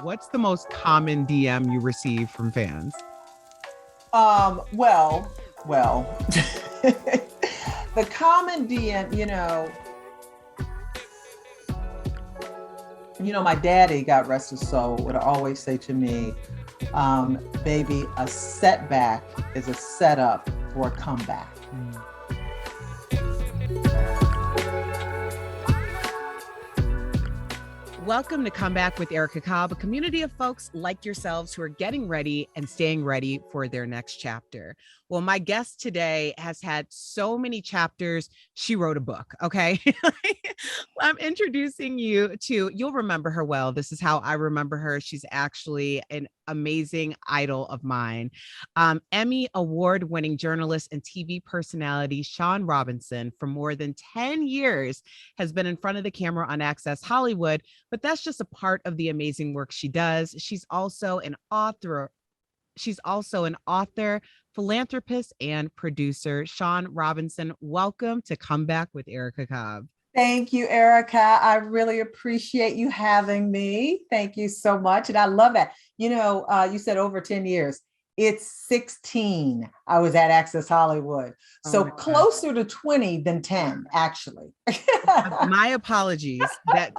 What's the most common DM you receive from fans? Well, the common DM, my daddy, God rest his soul, would always say to me, baby, a setback is a setup for a comeback. Welcome to Come Back with Erica Cobb, a community of folks like yourselves who are getting ready and staying ready for their next chapter. Well, my guest today has had so many chapters, she wrote a book, okay? I'm introducing you to, you'll remember her well. This is how I remember her. She's actually an amazing idol of mine. Emmy Award-winning journalist and TV personality Shaun Robinson, for more than 10 years, has been in front of the camera on Access Hollywood, but that's just a part of the amazing work she does. She's also an author, philanthropist, and producer. Shaun Robinson, welcome to Come Back with Erica Cobb. Thank you, Erica. I really appreciate you having me. Thank you so much. And I love that. You said over 10 years. It's 16. I was at Access Hollywood. So closer to 20 than 10, actually. My apologies. That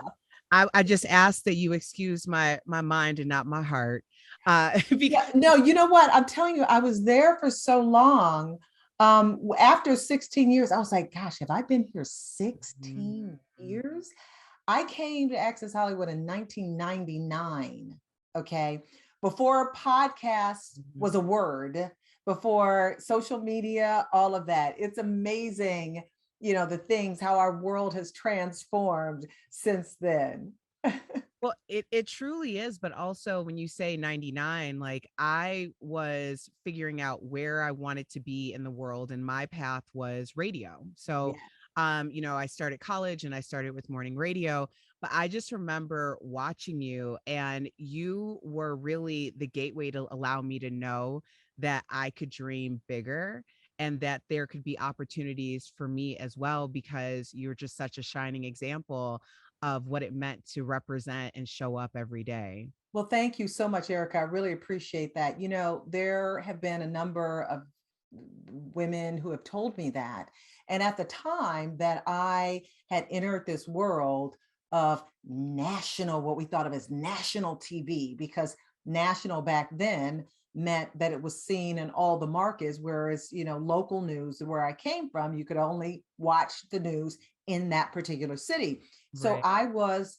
I just asked that you excuse my mind and not my heart. No, you know what? I'm telling you, I was there for so long. After 16 years, I was like, gosh, have I been here 16 years? I came to Access Hollywood in 1999. Okay. Before podcast was a word, before social media, all of that. It's amazing, the things, how our world has transformed since then. Well, it truly is. But also when you say 99, like I was figuring out where I wanted to be in the world, and my path was radio. So, I started college and I started with morning radio, but I just remember watching you, and you were really the gateway to allow me to know that I could dream bigger and that there could be opportunities for me as well, because you're just such a shining example of what it meant to represent and show up every day. Well, thank you so much, Erica. I really appreciate that. There have been a number of women who have told me that. And at the time that I had entered this world of national, what we thought of as national TV, because national back then meant that it was seen in all the markets, whereas, local news, where I came from, you could only watch the news in that particular city. So I was,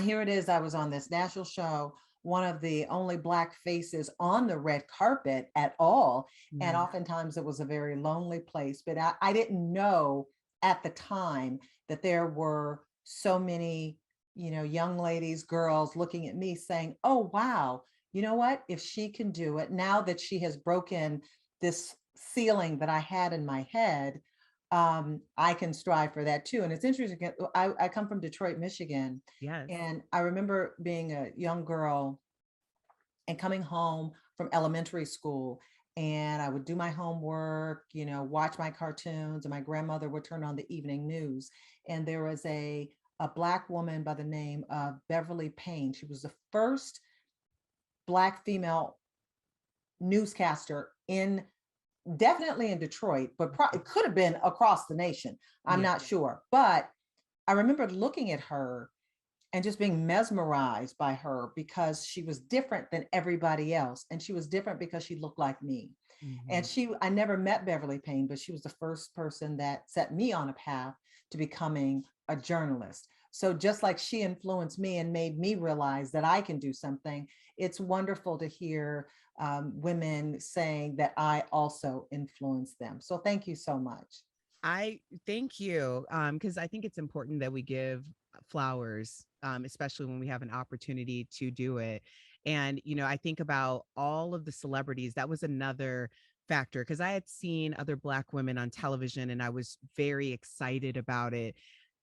here it is, I was on this national show, one of the only Black faces on the red carpet at all. And oftentimes it was a very lonely place, but I didn't know at the time that there were so many, young ladies, girls looking at me saying, oh, wow, you know what, if she can do it, now that she has broken this ceiling that I had in my head, I can strive for that too. And it's interesting. I come from Detroit, Michigan. Yes. And I remember being a young girl and coming home from elementary school, and I would do my homework, watch my cartoons, and my grandmother would turn on the evening news. And there was a Black woman by the name of Beverly Payne. She was the first Black female newscaster definitely in Detroit, but it could have been across the nation. I'm not sure. But I remember looking at her and just being mesmerized by her, because she was different than everybody else. And she was different because she looked like me. And I never met Beverly Payne, but she was the first person that set me on a path to becoming a journalist. So just like she influenced me and made me realize that I can do something, it's wonderful to hear women saying that I also influence them. So thank you so much. I thank you, because I think it's important that we give flowers, especially when we have an opportunity to do it. And, I think about all of the celebrities. That was another factor, because I had seen other Black women on television and I was very excited about it.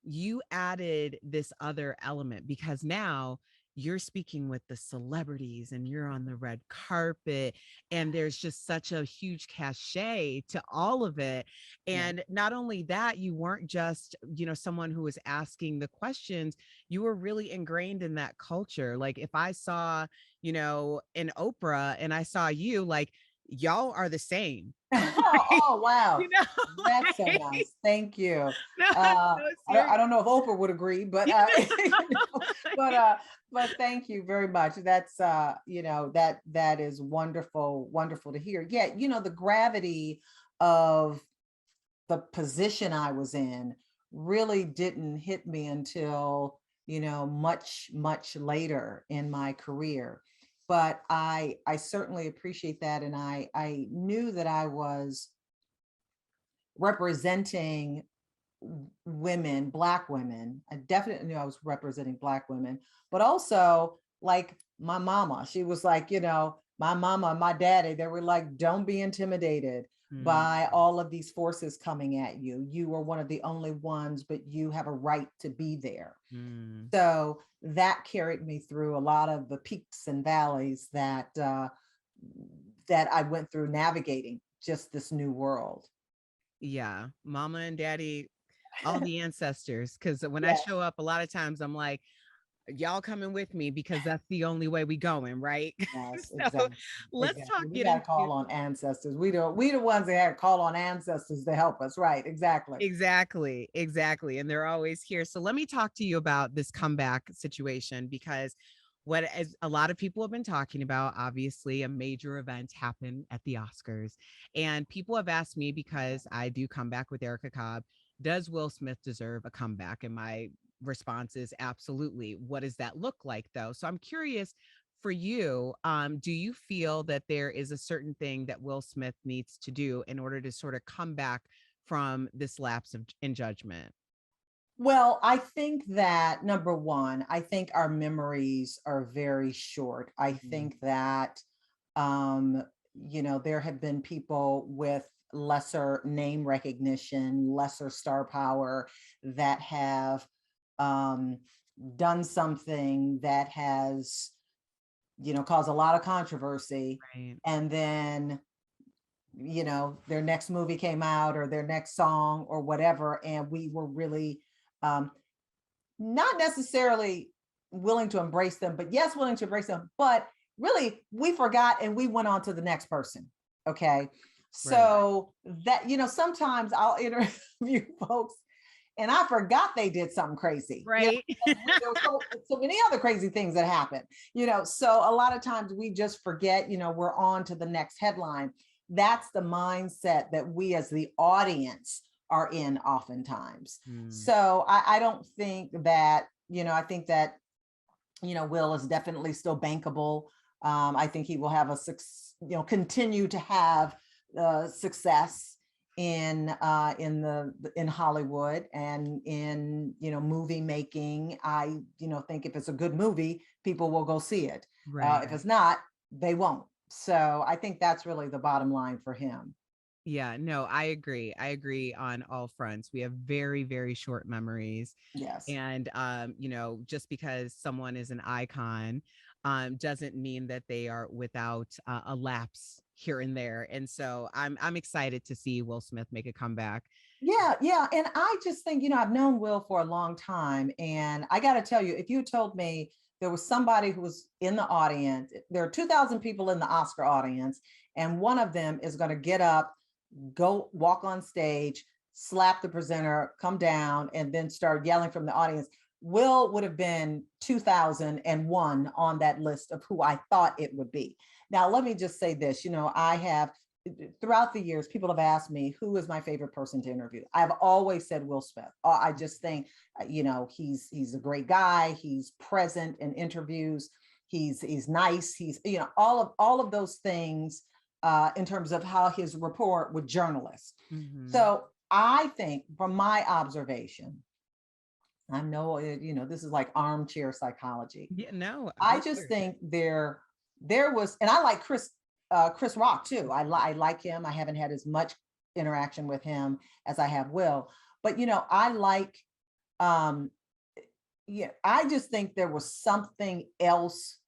You added this other element, because now you're speaking with the celebrities and you're on the red carpet, and there's just such a huge cachet to all of it. Yeah. And not only that, you weren't just, someone who was asking the questions, you were really ingrained in that culture. Like if I saw, an Oprah and I saw you, like y'all are the same. Oh, Right? oh, wow. You know, That's so like, nice. Thank you. no, no, I seriously. don't know if Oprah would agree, but but thank you very much. That's that is wonderful, wonderful to hear. Yeah, the gravity of the position I was in really didn't hit me until, much, much later in my career. But I certainly appreciate that. And I knew that I was representing women, Black women. I definitely knew I was representing Black women, but also like my mama. She was like, my mama and my daddy, they were like, don't be intimidated Mm, by all of these forces coming at you. You are one of the only ones, but you have a right to be there. mm. So that carried me through a lot of the peaks and valleys that I went through navigating just this new world. Yeah, mama and daddy, all the ancestors. Because when I Yeah. show up, a lot of times I'm like, y'all coming with me because that's the only way we going, right? Yes, So exactly. let's Exactly. talk, We get got to into call on ancestors. We the ones that had to call on ancestors to help us. Right. Exactly. exactly, exactly. And they're always here. So let me talk to you about this comeback situation, because what as a lot of people have been talking about, obviously a major event happened at the Oscars. And people have asked me, because I do come back with Erica Cobb, does Will Smith deserve a comeback? And my response is absolutely. What does that look like though? So I'm curious for you, do you feel that there is a certain thing that Will Smith needs to do in order to sort of come back from this lapse in judgment? Well, I think that number one, I think our memories are very short. I Mm, think that, um, there have been people with lesser name recognition, lesser star power that have um, done something that has caused a lot of controversy. right, And then, their next movie came out or their next song or whatever. And we were really um, not necessarily willing to embrace them, but yes, willing to embrace them. But really, we forgot and we went on to the next person. Okay. right, So that, sometimes I'll interview folks and I forgot they did something crazy. right. There were so many other crazy things that happened. So a lot of times we just forget. We're on to the next headline. That's the mindset that we as the audience are in oftentimes. Mm, So I don't think that, I think that, Will is definitely still bankable. I think he will have continue to have success in Hollywood and in movie making. I think if it's a good movie, people will go see it. right. If it's not, they won't. So I think that's really the bottom line for him. Yeah, no, I agree. I agree on all fronts. We have very, very short memories. Yes. And just because someone is an icon, doesn't mean that they are without a lapse here and there. And so I'm excited to see Will Smith make a comeback. Yeah, yeah. And I just think, I've known Will for a long time. And I got to tell you, if you told me there was somebody who was in the audience, there are 2,000 people in the Oscar audience, and one of them is going to get up, go walk on stage, slap the presenter, come down, and then start yelling from the audience. Will would have been 2001 on that list of who I thought it would be. Now, let me just say this, I have throughout the years, people have asked me who is my favorite person to interview. I've always said Will Smith. I just think, he's a great guy. He's present in interviews. He's nice. He's all of those things in terms of how his rapport with journalists. Mhm. So I think, from my observation, I know this is like armchair psychology. Yeah, no, I go just for it. think there was, and I like Chris Rock too. I like him. I haven't had as much interaction with him as I have Will, but I like um yeah, I just think there was something else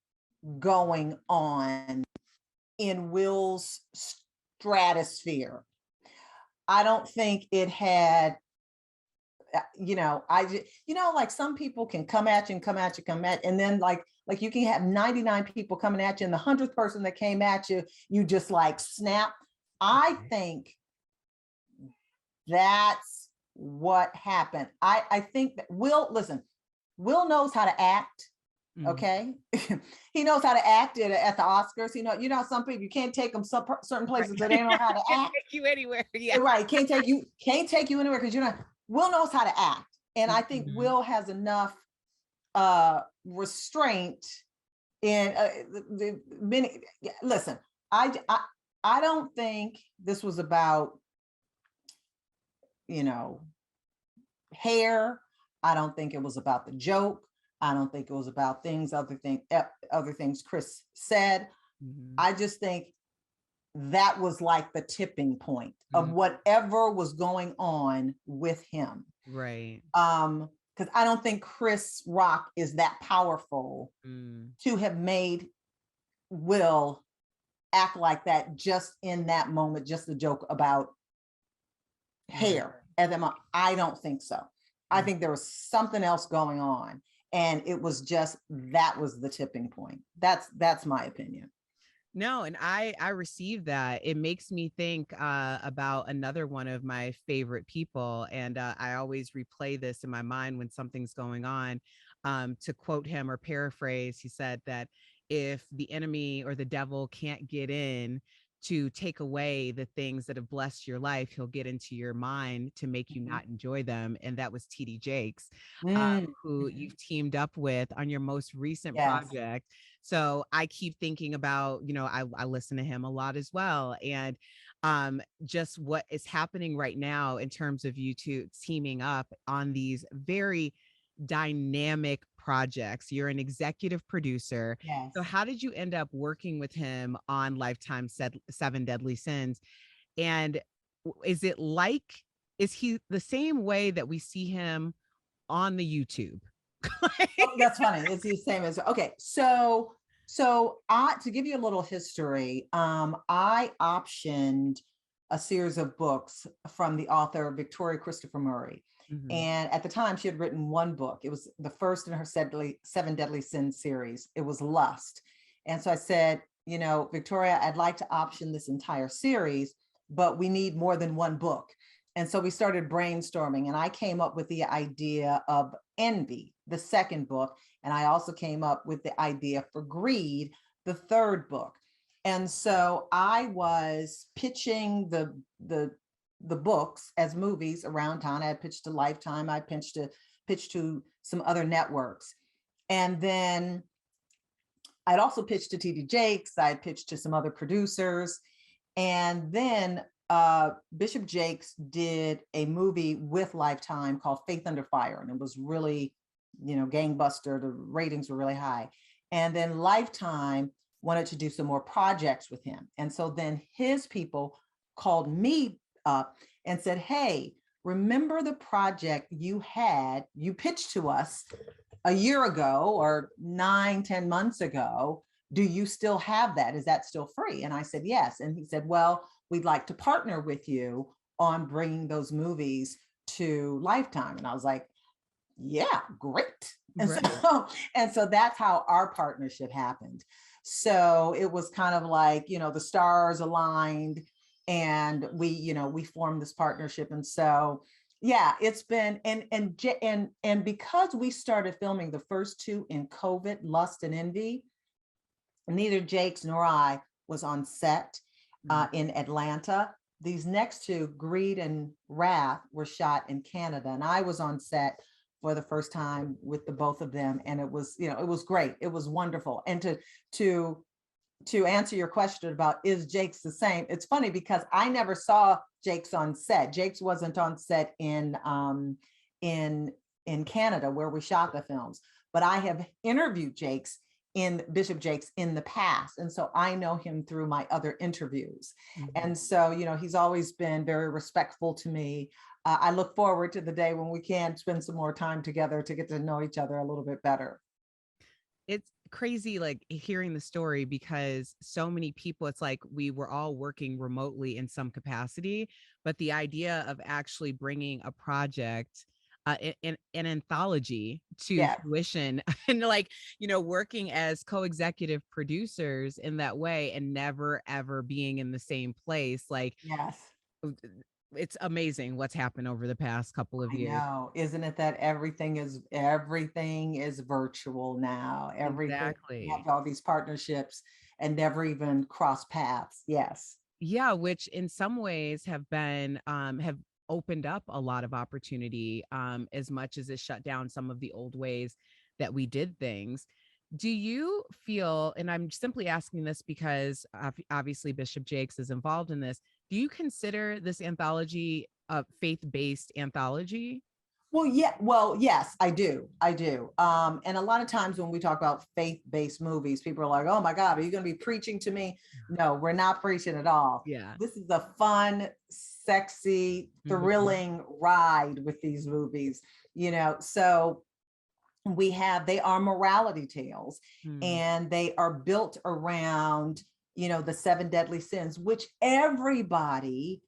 going on in Will's stratosphere. I don't think it had, like some people can come at you and come at you, and then like you can have 99 people coming at you, and the 100th person that came at you, you just like snap. I think that's what happened. I think that Will knows how to act. Okay. He knows how to act at the Oscars. Some people, you can't take them certain places that they don't know how to act. Take you anywhere. Yeah. Right. Can't take you anywhere because Will knows how to act. And I think Will has enough restraint in the many. Listen, I don't think this was about, hair. I don't think it was about the joke. I don't think it was about other things Chris said. I just think that was like the tipping point of whatever was going on with him. Right. Because I don't think Chris Rock is that powerful to have made Will act like that just in that moment, just the joke about hair. And then I don't think so. I think there was something else going on. And it was just, that was the tipping point. That's my opinion. No, and I received that. It makes me think about another one of my favorite people, and I always replay this in my mind when something's going on. To quote him or paraphrase, he said that if the enemy or the devil can't get in to take away the things that have blessed your life, he'll get into your mind to make you not enjoy them. And that was TD Jakes, who you've teamed up with on your most recent project. So I keep thinking about, I listen to him a lot as well. And just what is happening right now in terms of you two teaming up on these very dynamic projects. You're an executive producer. Yes. So how did you end up working with him on Lifetime Seven Deadly Sins? And is he the same way that we see him on the YouTube? That's funny. It's the same as, okay. So to give you a little history, I optioned a series of books from the author Victoria Christopher Murray. And at the time, she had written one book. It was the first in her Seven Deadly Sins series. It was Lust. And so I said, Victoria, I'd like to option this entire series, but we need more than one book. And so we started brainstorming, and I came up with the idea of Envy, the second book. And I also came up with the idea for Greed, the third book. And so I was pitching the books as movies around town. I had pitched to Lifetime. I pitched to some other networks. And then I'd also pitched to TD Jakes. I pitched to some other producers. And then Bishop Jakes did a movie with Lifetime called Faith Under Fire. And it was really, gangbuster. The ratings were really high. And then Lifetime wanted to do some more projects with him. And so then his people called me up and said, hey, remember the project you pitched to us a year ago or 9-10 months ago? Do you still have that? Is that still free? And I said, yes. And he said, well, we'd like to partner with you on bringing those movies to Lifetime. And I was like, yeah, great. And so that's how our partnership happened. So it was kind of like, the stars aligned, and we formed this partnership. And so, yeah, it's been, and because we started filming the first two in COVID, Lust and Envy, neither Jakes nor I was on set in Atlanta. These next two, Greed and Wrath, were shot in Canada, and I was on set for the first time with the both of them. And it was, it was great. It was wonderful. And to answer your question about is Jakes the same, it's funny because I never saw Jakes on set. Jakes wasn't on set in Canada where we shot the films, but I have interviewed Bishop Jakes in the past. And so I know him through my other interviews. And so, he's always been very respectful to me. I look forward to the day when we can spend some more time together to get to know each other a little bit better. It's crazy like hearing the story because so many people, it's like we were all working remotely in some capacity, but the idea of actually bringing a project in an anthology to Yes, fruition and like, working as co-executive producers in that way and never ever being in the same place, like yes. it's amazing what's happened over the past couple of I years. know. Isn't it that everything is virtual now? Everything, we Exactly. have all these partnerships and never even cross paths. Yes. Yeah, which in some ways have opened up a lot of opportunity, as much as it shut down some of the old ways that we did things. Do you feel, and I'm simply asking this because obviously Bishop Jakes is involved in this, do you consider this anthology a faith-based anthology? Well, yeah, well, yes, I do. I do. And a lot of times when we talk about faith-based movies, people are like, oh my God, are you going to be preaching to me? No, we're not preaching at all. Yeah. This is a fun, sexy, Mhm. thrilling ride with these movies, So they are morality tales, Mm. and they are built around, the seven deadly sins, which everybody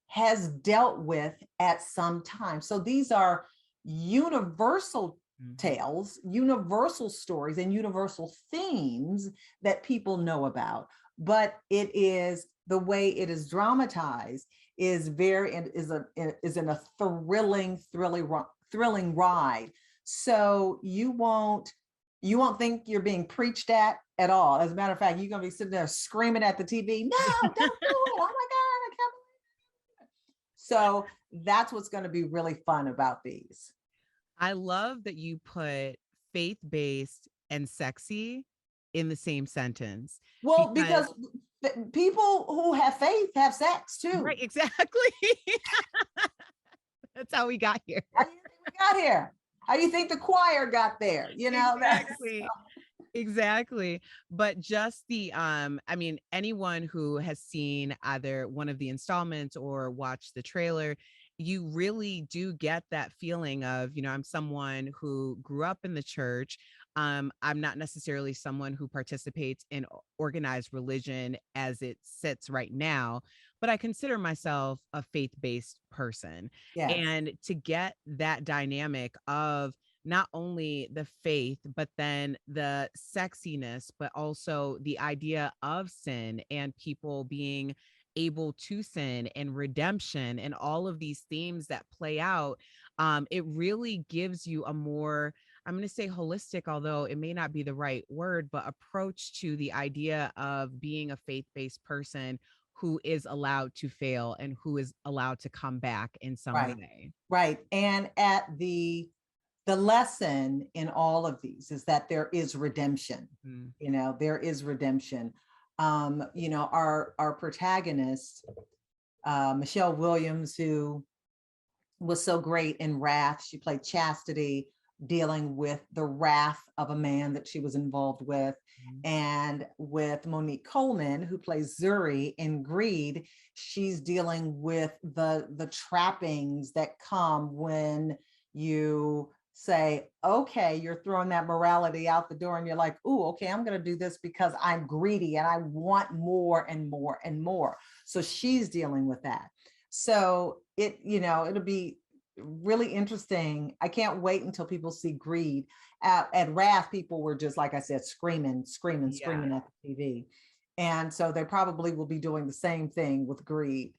has dealt with at some time. So these are universal Mhm. tales, universal stories, and universal themes that people know about. But it is the way it is dramatized is very is in a thrilling ride. So you won't think you're being preached at all. As a matter of fact, you're gonna be sitting there screaming at the TV, no, don't do it. Oh my God, I can't. So that's what's going to be really fun about these. I love that you put faith-based and sexy in the same sentence Well, because because people who have faith have sex too. right, exactly. That's how we got here. How do you think we got here? How do you think the choir got there? That's Exactly. Exactly. But just I mean, anyone who has seen either one of the installments or watched the trailer, you really do get that feeling of, I'm someone who grew up in the church. I'm not necessarily someone who participates in organized religion as it sits right now, but I consider myself a faith-based person. yes, And to get that dynamic of not only the faith, but then the sexiness, but also the idea of sin and people being able to sin and redemption and all of these themes that play out. It really gives you a more, I'm going to say holistic, although it may not be the right word, but approach to the idea of being a faith based person who is allowed to fail and who is allowed to come back in some right, way. right. And at the lesson in all of these is that there is redemption. Mm. There is redemption. Our protagonist, Michelle Williams, who was so great in Wrath. She played Chastity, dealing with the wrath of a man that she was involved with. Mm. And with Monique Coleman, who plays Zuri in Greed, she's dealing with the trappings that come when you say, okay, you're throwing that morality out the door and you're like, oh, okay, I'm going to do this because I'm greedy and I want more and more and more. So she's dealing with that. So it'll be really interesting. I can't wait until people see Greed. At Wrath, people were just, like I said, screaming, screaming, Yeah. screaming at the TV. And so they probably will be doing the same thing with Greed.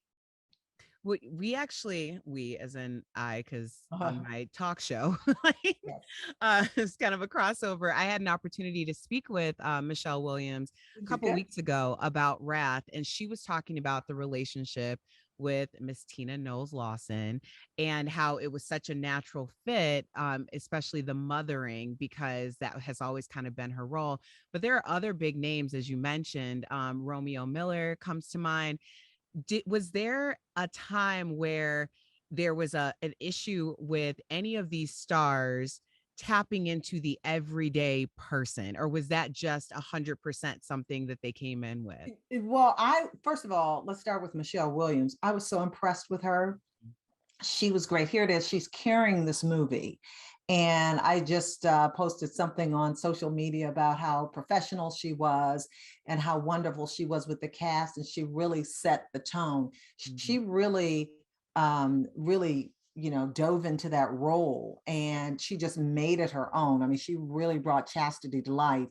We as in I, because on Uh, my talk show, like, yes. it's kind of a crossover. I had an opportunity to speak with Michelle Williams a couple Good. weeks ago about Wrath, and she was talking about the relationship with Miss Tina Knowles Lawson and how it was such a natural fit, especially the mothering, because that has always kind of been her role. But there are other big names, as you mentioned. Romeo Miller comes to mind. Was there a time where there was an issue with any of these stars tapping into the everyday person, or was that just 100% something that they came in with? Well, I first of all, let's start with Michelle Williams. I was so impressed with her. she was great. Here it is. She's carrying this movie. And I just posted something on social media about how professional she was and how wonderful she was with the cast. And she really set the tone. She really, really, dove into that role, and she just made it her own. I mean, she really brought chastity to life.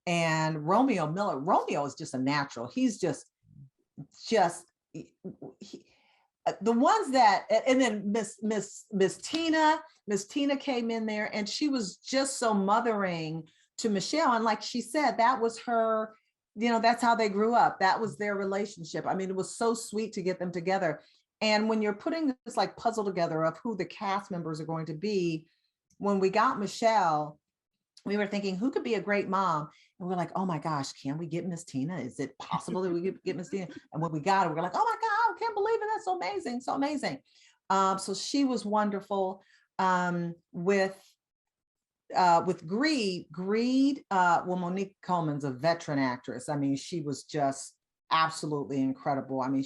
And Romeo is just a natural. He's just he, the ones that, and then Miss Tina came in there, and she was just so mothering to Michelle. And like she said, that was her, that's how they grew up. That was their relationship. I mean, it was so sweet to get them together. And when you're putting this like puzzle together of who the cast members are going to be, when we got Michelle, we were thinking who could be a great mom. And we're like, oh my gosh, can we get Miss Tina? Is it possible that we could get Miss Tina? And when we got her, we're like, oh my God, I can't believe it. That's so amazing. So amazing. So she was wonderful. With Greed, well, Monique Coleman's a veteran actress. I mean, she was just absolutely incredible. I mean,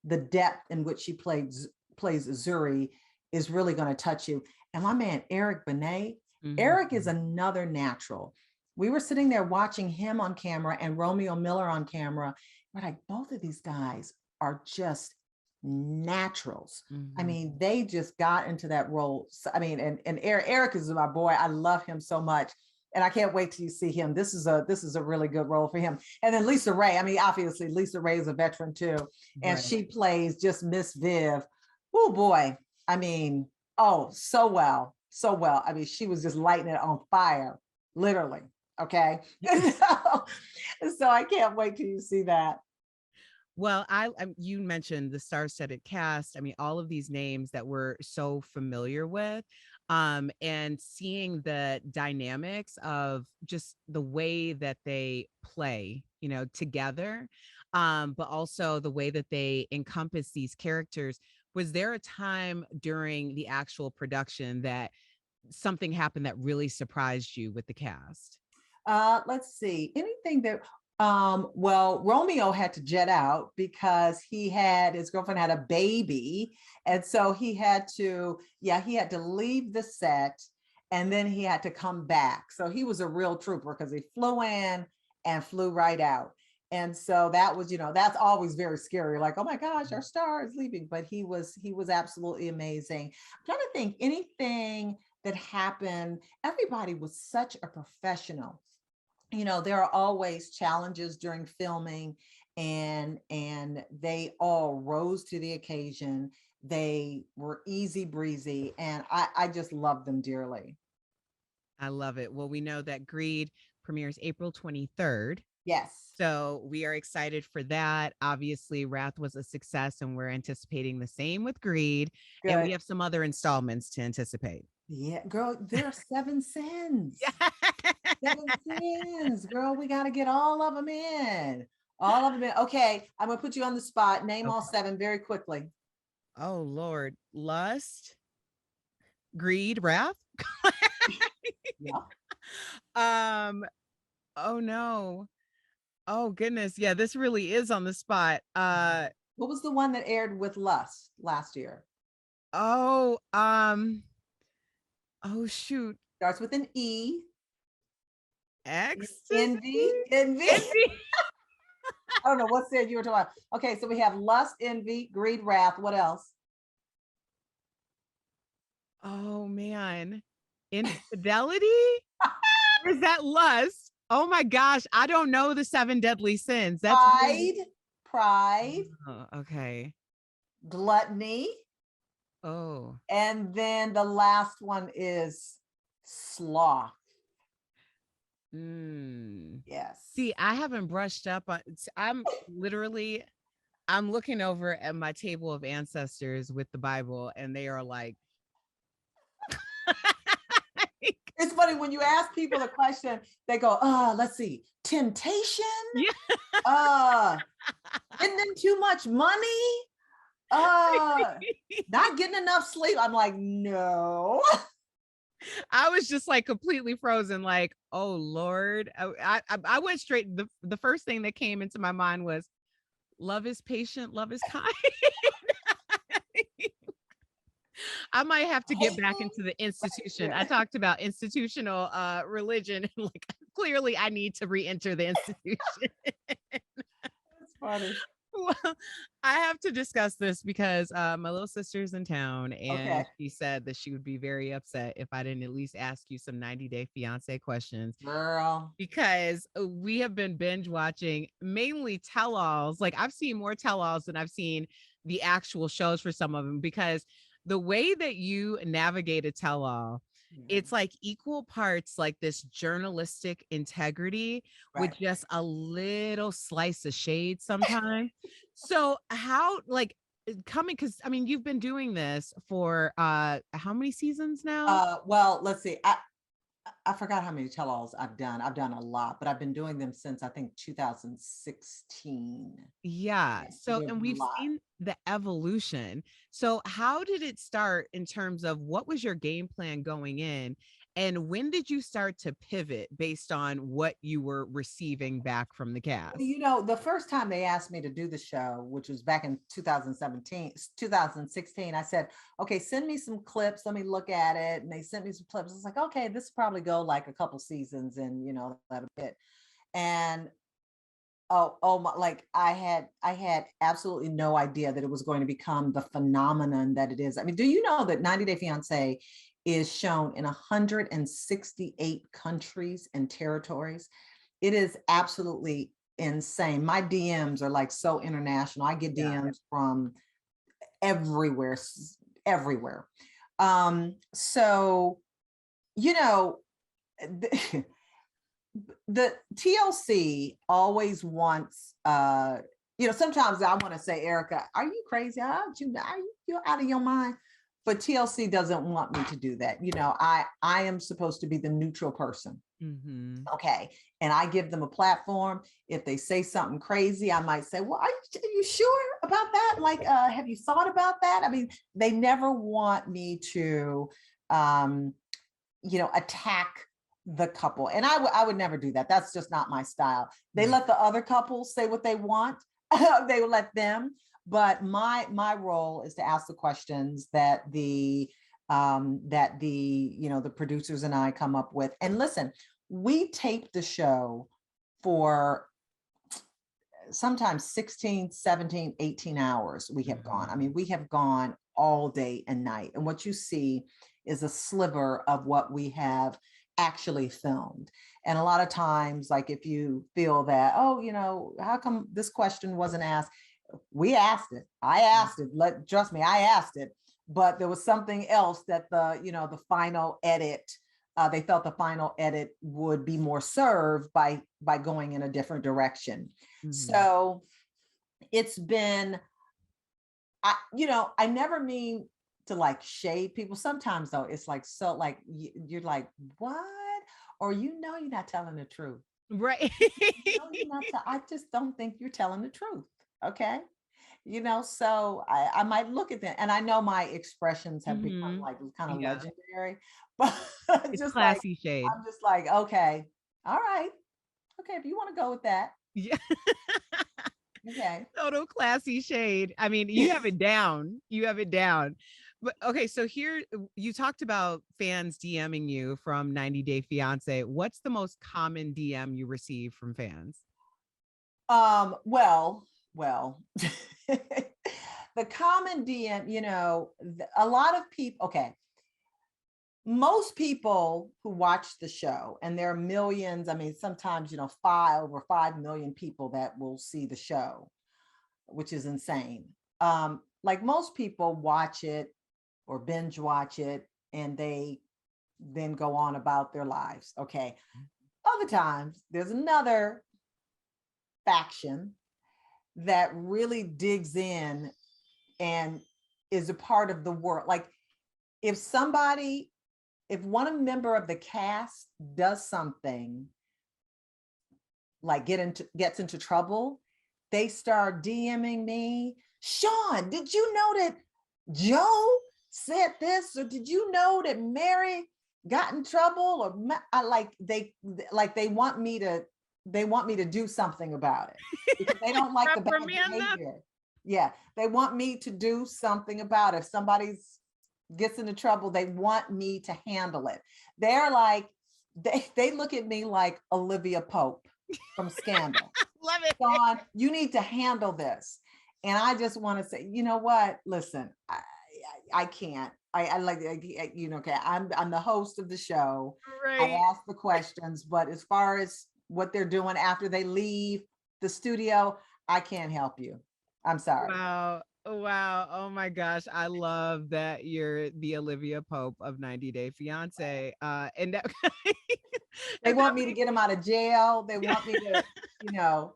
the depth in which she plays Zuri is really going to touch you. And my man, Eric Benet, Eric is another natural. We were sitting there watching him on camera and Romeo Miller on camera. We're like, both of these guys are just naturals. I mean, they just got into that role. So, I mean, and Eric is my boy. I love him so much. And I can't wait till you see him. This is a really good role for him. And then Lisa Ray. I mean, obviously Lisa Ray is a veteran too. And she plays just Miss Viv. Oh boy. I mean, oh, so well. So well. I mean, she was just lighting it on fire, literally. Okay. So I can't wait till you see that. Well, you mentioned the star-studded cast. I mean, all of these names that we're so familiar with, and seeing the dynamics of just the way that they play, together, but also the way that they encompass these characters. Was there a time during the actual production that something happened that really surprised you with the cast? Let's see. Anything that well, Romeo had to jet out because his girlfriend had a baby. And so he had to leave the set, and then he had to come back. So he was a real trooper because he flew in and flew right out. And so that was, that's always very scary. Like, oh my gosh, our star is leaving. But he was absolutely amazing. I'm trying to think anything that happened. Everybody was such a professional. There are always challenges during filming, and they all rose to the occasion. They were easy breezy, and I just love them dearly. I love it. Well, we know that Greed premieres April 23rd. Yes. So we are excited for that. Obviously, Wrath was a success, and we're anticipating the same with Greed. Good. And we have some other installments to anticipate. Yeah, girl, there are 7 sins. Yeah. 7 sins, girl. We got to get all of them in. All of them in. Okay, I'm going to put you on the spot. Name all 7 very quickly. Oh, Lord. Lust, Greed, Wrath. Yeah. Oh, no. Oh, goodness. Yeah, this really is on the spot. What was the one that aired with Lust last year? Oh, shoot. Starts with an E. Ecstasy? Envy. I don't know what said you were talking about. Okay, so we have lust, envy, greed, wrath. What else? Oh man. Infidelity? Or is that lust? Oh my gosh. I don't know the 7 deadly sins. That's pride. Oh, okay. Gluttony. Oh. And then the last one is sloth. Yes. See, I haven't brushed up on. I'm looking over at my table of ancestors with the Bible, and they are like. It's funny when you ask people a question, they go, let's see, temptation. Yeah. Getting them too much money. Not getting enough sleep. I'm like, no. I was just like completely frozen, like, oh Lord. I went straight. The first thing that came into my mind was love is patient, love is kind. I might have to get back into the institution. I Yeah. talked about institutional religion and like clearly I need to re-enter the institution. That's funny. Well, I have to discuss this because my little sister's in town and Okay. she said that she would be very upset if I didn't at least ask you some 90-day fiance questions Girl. because we have been binge watching mainly tell-alls. Like I've seen more tell-alls than I've seen the actual shows for some of them because the way that you navigate a tell-all, Yeah. it's like equal parts like this journalistic integrity with Right. just a little slice of shade sometimes. So how like coming because I mean you've been doing this for how many seasons now? Well, let's see. I forgot how many tell-alls I've done. I've done a lot, but I've been doing them since I think 2016. Yeah. Yeah, so So, there's and a we've lot. seen the evolution. So, how did it start in terms of what was your game plan going in? And when did you start to pivot based on what you were receiving back from the Well, cast? you know, the first time they asked me to do the show, which was back in 2016, I said, okay, send me some clips. Let me look at it. And they sent me some clips. I was like, okay, this will probably go like a couple seasons and, you know, that'll be it. And oh my, like I had absolutely no idea that it was going to become the phenomenon that it is. I mean, do you know that 90 Day Fiance is shown in 168 countries and territories? It is absolutely insane. My DMs are like so international. I get Yeah. DMs from everywhere, everywhere. So, you know, the TLC always wants you know, sometimes I want to say, Erica, are you crazy? You're out of your mind? But TLC doesn't want me to do that. You know, I am supposed to be the neutral person. Hmm. Okay. And I give them a platform. If they say something crazy, I might say, well, are you sure about that? Like, have you thought about that? I mean, they never want me to you know, attack the couple. And I would never do that. That's just not my style. They Right. let the other couples say what they want. They will let them. But my role is to ask the questions that the you know, the producers and I come up with. And listen, we tape the show for sometimes 16, 17, 18 hours we have gone. I Mhm. mean, we have gone all day and night. And what you see is a sliver of what we have actually filmed. And a lot of times, like if you feel that, oh, you know, how come this question wasn't asked? We asked it. I asked it. Trust me, I asked it. But there was something else that the, you know, the final edit, they felt the final edit would be more served by going in a different direction. Mhm. So it's been, you know, I never mean to like shade people. Sometimes though, it's like, so like, you're like, what? Or, you know, you're not telling the truth. Right. No, you're not. I just don't think you're telling the truth. Okay. You know, so I might look at them, and I know my expressions have become Hmm. like kind of Yeah. legendary, but It's just like, classy shade. I'm just like, okay, all right, okay, if you want to go with that, Yeah. okay. Total classy shade. I mean, you have it down. You have it down. But okay, so here you talked about fans DMing you from 90 Day Fiance. What's the most common DM you receive from fans? Well, the common DM, you know, a lot of people, okay, most people who watch the show, and there are millions, I mean, sometimes, you know, over 5 million people that will see the show, which is insane. Like most people watch it or binge watch it and they then go on about their lives. Okay. Other times there's another faction that really digs in and is a part of the world. Like if somebody, if one member of the cast does something like gets into trouble, they start DMing me. Shaun, did you know that Joe said this? Or did you know that Mary got in trouble? Or I like they want me to do something about it because they don't like the bad Reprimand them? behavior. Yeah, they want me to do something about it. If somebody's gets into trouble, they want me to handle it. They're like, they look at me like Olivia Pope from Scandal. Love it. Shaun, you need to handle this. And I just want to say, you know what? Listen, I can't. I like, okay, I'm the host of the show. I Right. ask the questions, but as far as what they're doing after they leave the studio, I can't help you. I'm sorry. Wow. Wow. Oh my gosh. I love that you're the Olivia Pope of 90 Day Fiance. And that, They and that want me to get them out of jail. They yeah. want me to, you know,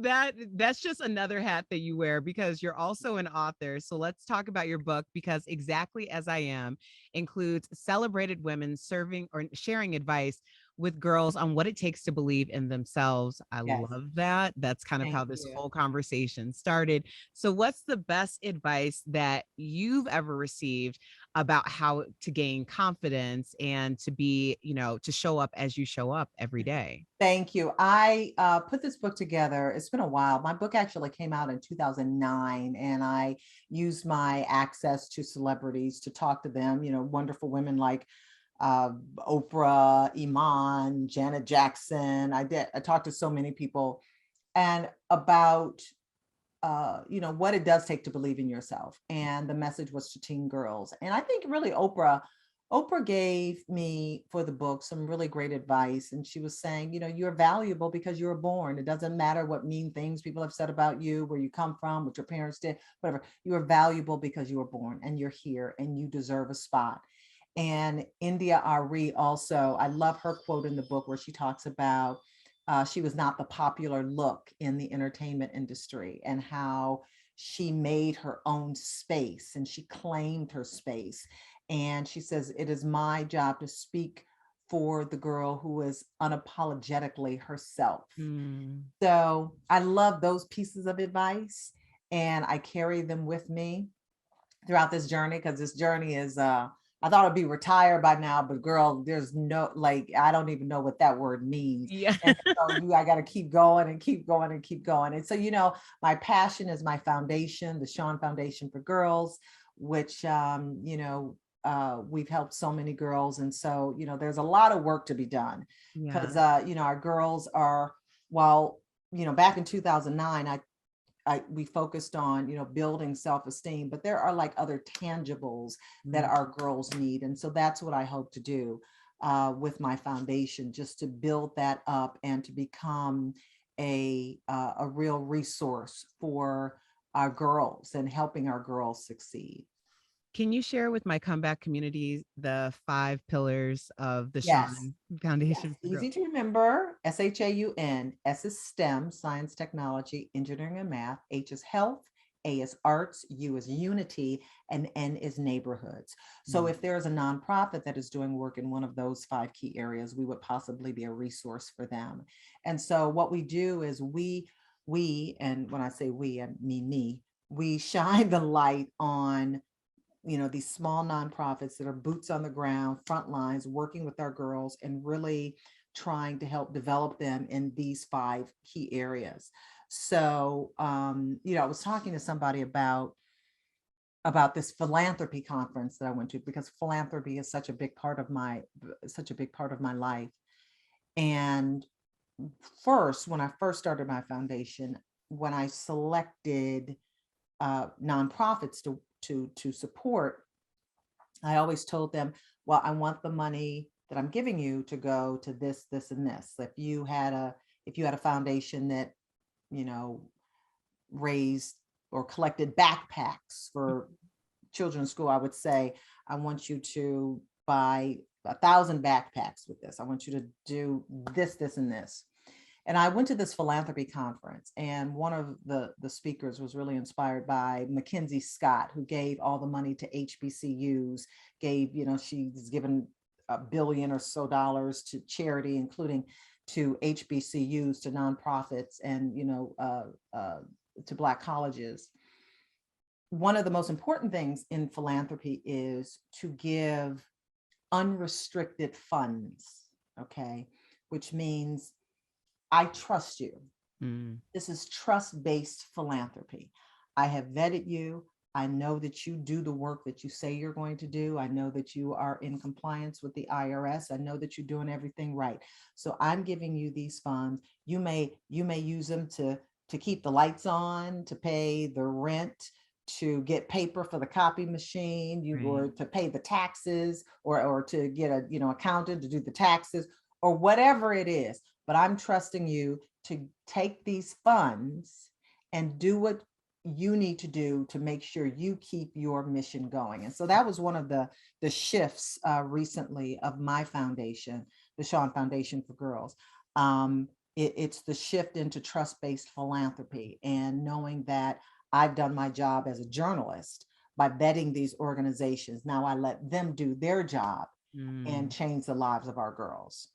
That's just another hat that you wear because you're also an author. So let's talk about your book because Exactly as I Am includes celebrated women serving or sharing advice with girls on what it takes to believe in themselves. I yes, love that. That's kind of thank how this you. whole conversation started. So what's the best advice that you've ever received about how to gain confidence and to be, to show up as you show up every day? Thank you. I put this book together. It's been a while. My book actually came out in 2009, and I used my access to celebrities to talk to them, wonderful women like uh, Oprah, Iman, Janet Jackson. I talked to so many people and about what it does take to believe in yourself. And the message was to teen girls. And I think really Oprah gave me for the book some really great advice. And she was saying, you're valuable because you were born. It doesn't matter what mean things people have said about you, where you come from, what your parents did, whatever. You are valuable because you were born and you're here and you deserve a spot. And India Ari also, I love her quote in the book where she talks about she was not the popular look in the entertainment industry and how she made her own space and she claimed her space. And she says, it is my job to speak for the girl who is unapologetically herself. Mm. So I love those pieces of advice and I carry them with me throughout this journey because this journey is I thought I'd be retired by now, but girl, there's no like I don't even know what that word means. Yeah. And so I got to keep going and keep going and keep going. And so my passion is my foundation, the Shuan Foundation for Girls, which we've helped so many girls. And so there's a lot of work to be done because Yeah. our girls are while back in 2009 we focused on building self-esteem, but there are like other tangibles that Mm. our girls need, and so that's what I hope to do with my foundation, just to build that up and to become a real resource for our girls and helping our girls succeed. Can you share with my comeback community the 5 pillars of the Yes. Shuan Yes, Foundation for Girls? easy to remember. SHAUN. S is STEM, science, technology, engineering, and math. H is health. A is arts. U is unity. And N is neighborhoods. So Mm. if there is a nonprofit that is doing work in one of those 5 key areas, we would possibly be a resource for them. And so what we do is and when I say we, I mean me, we shine the light on these small nonprofits that are boots on the ground, front lines, working with our girls and really trying to help develop them in these 5 key areas. So, I was talking to somebody about this philanthropy conference that I went to because philanthropy is such a big part of my life. And when I first started my foundation, when I selected nonprofits to support, I always told them, well, I want the money that I'm giving you to go to this, this, and this. If you had a foundation that, you know, raised or collected backpacks for children's school, I would say, I want you to buy 1,000 backpacks with this. I want you to do this, this, and this. And I went to this philanthropy conference, and one of the speakers was really inspired by Mackenzie Scott, who gave all the money to HBCUs, she's given $1 billion or so to charity, including to HBCUs, to nonprofits, and to Black colleges. One of the most important things in philanthropy is to give unrestricted funds, okay, which means I trust you. Mm. This is trust-based philanthropy. I have vetted you. I know that you do the work that you say you're going to do. I know that you are in compliance with the IRS. I know that you're doing everything right. So I'm giving you these funds. You may use them to keep the lights on, to pay the rent, to get paper for the copy machine, or Right. to pay the taxes, or to get a accountant to do the taxes, or whatever it is. But I'm trusting you to take these funds and do what you need to do to make sure you keep your mission going. And so that was one of the shifts recently of my foundation, the Shuan Foundation for Girls. It's the shift into trust-based philanthropy, and knowing that I've done my job as a journalist by vetting these organizations. Now I let them do their job and Mm. change the lives of our girls.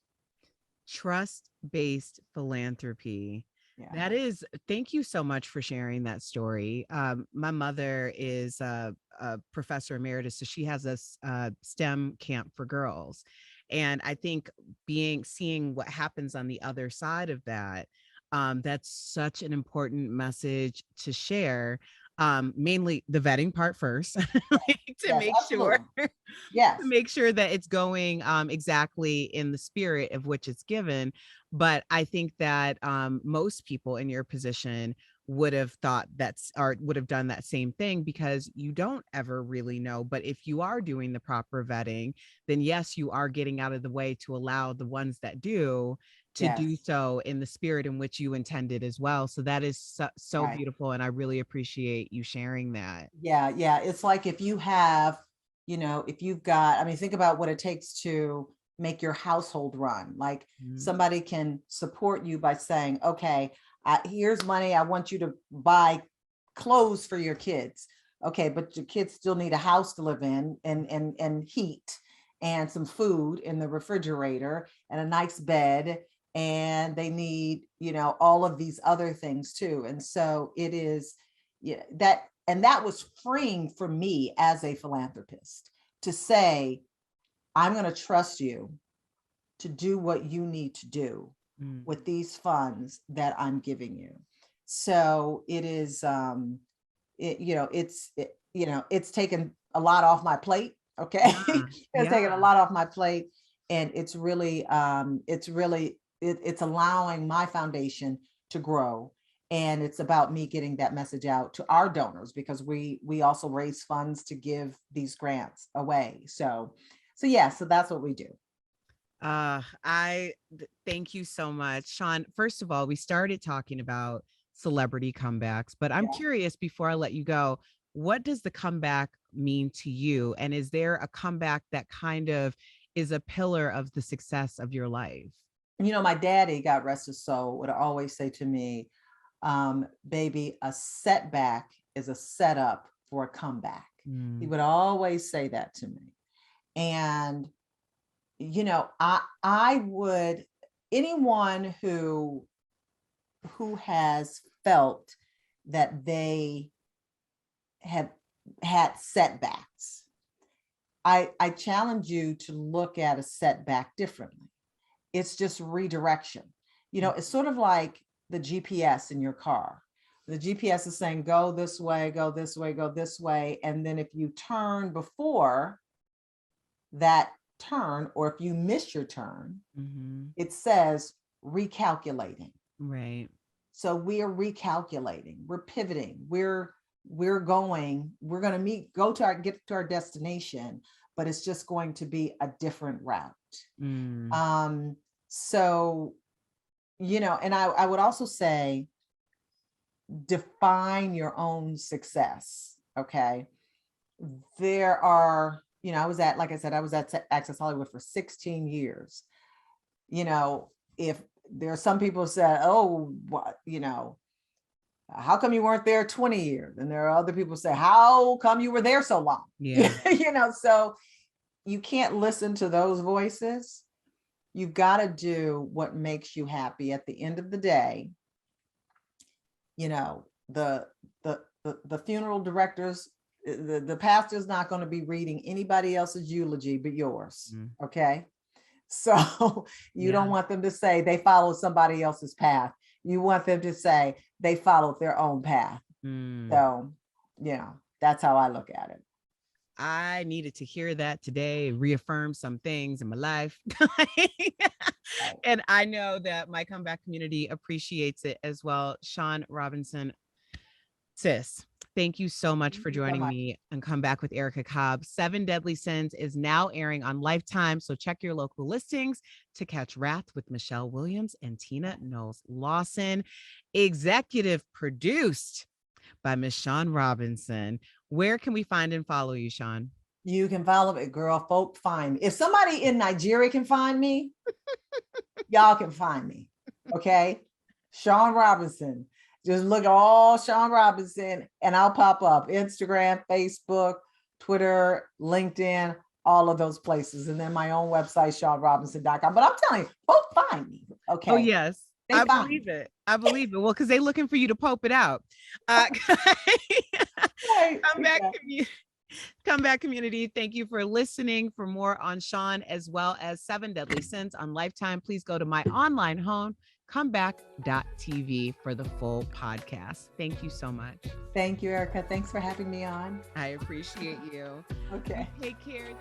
Trust-based philanthropy. Yeah. That is, thank you so much for sharing that story. My mother is a professor emeritus, so she has a STEM camp for girls. And I think seeing what happens on the other side of that, that's such an important message to share. Mainly the vetting part first, like, to Yes, make sure absolutely. Yes. that it's going exactly in the spirit of which it's given. But I think that most people in your position would have thought that's or would have done that same thing, because you don't ever really know. But if you are doing the proper vetting, then yes, you are getting out of the way to allow the ones that do to do Yes. so in the spirit in which you intended as well. So that is so Right. beautiful. And I really appreciate you sharing that. Yeah, yeah. It's like if you have, if you've got, I mean, think about what it takes to make your household run. Like, Mhm. somebody can support you by saying, okay, here's money. I want you to buy clothes for your kids. Okay, but your kids still need a house to live in, and heat, and some food in the refrigerator, and a nice bed. And they need, all of these other things too. And so it is, yeah, that was freeing for me as a philanthropist, to say, I'm going to trust you to do what you need to do Mm. with these funds that I'm giving you. So it is, it's taken a lot off my plate. Okay. Yeah. It's Yeah. taken a lot off my plate. And it's allowing my foundation to grow. And it's about me getting that message out to our donors, because we also raise funds to give these grants away. So yeah, so that's what we do. Thank you so much, Shaun. First of all, we started talking about celebrity comebacks, but I'm Yeah. curious, before I let you go, what does the comeback mean to you? And is there a comeback that kind of is a pillar of the success of your life? My daddy, God rest his soul, would always say to me, baby, a setback is a setup for a comeback. He Mm. would always say that to me. And, I would, anyone who has felt that they have had setbacks, I challenge you to look at a setback differently. It's just redirection. It's sort of like the GPS in your car. The GPS is saying, go this way, go this way, go this way. And then if you turn before that turn, or if you miss your turn, Mhm. it says recalculating. Right. So we are recalculating, we're pivoting, we're going to get to our destination, but it's just going to be a different route. Mm. Um, so, and I would also say, define your own success. Okay. There are, I was at, like I said, I was at Access Hollywood for 16 years. If there are some people said, oh, what, how come you weren't there 20 years? And there are other people say, how come you were there so long? Yeah. So you can't listen to those voices. You've got to do what makes you happy. At the end of the day, the the funeral directors, the pastor's not going to be reading anybody else's eulogy but yours. Mm. Okay. So you Yeah. don't want them to say they followed somebody else's path. You want them to say they followed their own path. Mm. So, yeah. That's how I look at it. I needed to hear that today, reaffirm some things in my life. And I know that my comeback community appreciates it as well. Shaun Robinson, sis, thank you so much Thank for you so joining much. me on Come Back with Erica Cobb. 7 Deadly Sins is now airing on Lifetime, so check your local listings to catch Wrath with Michelle Williams and Tina Knowles Lawson. Executive produced by Miss Shaun Robinson. Where can we find and follow you, Shaun? You can follow it, girl. Folk find me. If somebody in Nigeria can find me, y'all can find me. Okay. Shaun Robinson. Just look at all Shaun Robinson and I'll pop up. Instagram, Facebook, Twitter, LinkedIn, all of those places. And then my own website, ShaunRobinson.com. But I'm telling you, folk find me. Okay. Oh, yes. I believe it. I believe it. Well, because they're looking for you to pope it out. Right. Come back, community. Thank you for listening. For more on Shaun, as well as 7 Deadly Sins on Lifetime, please go to my online home, comeback.tv, for the full podcast. Thank you so much. Thank you, Erica. Thanks for having me on. I appreciate you. Okay. Take care.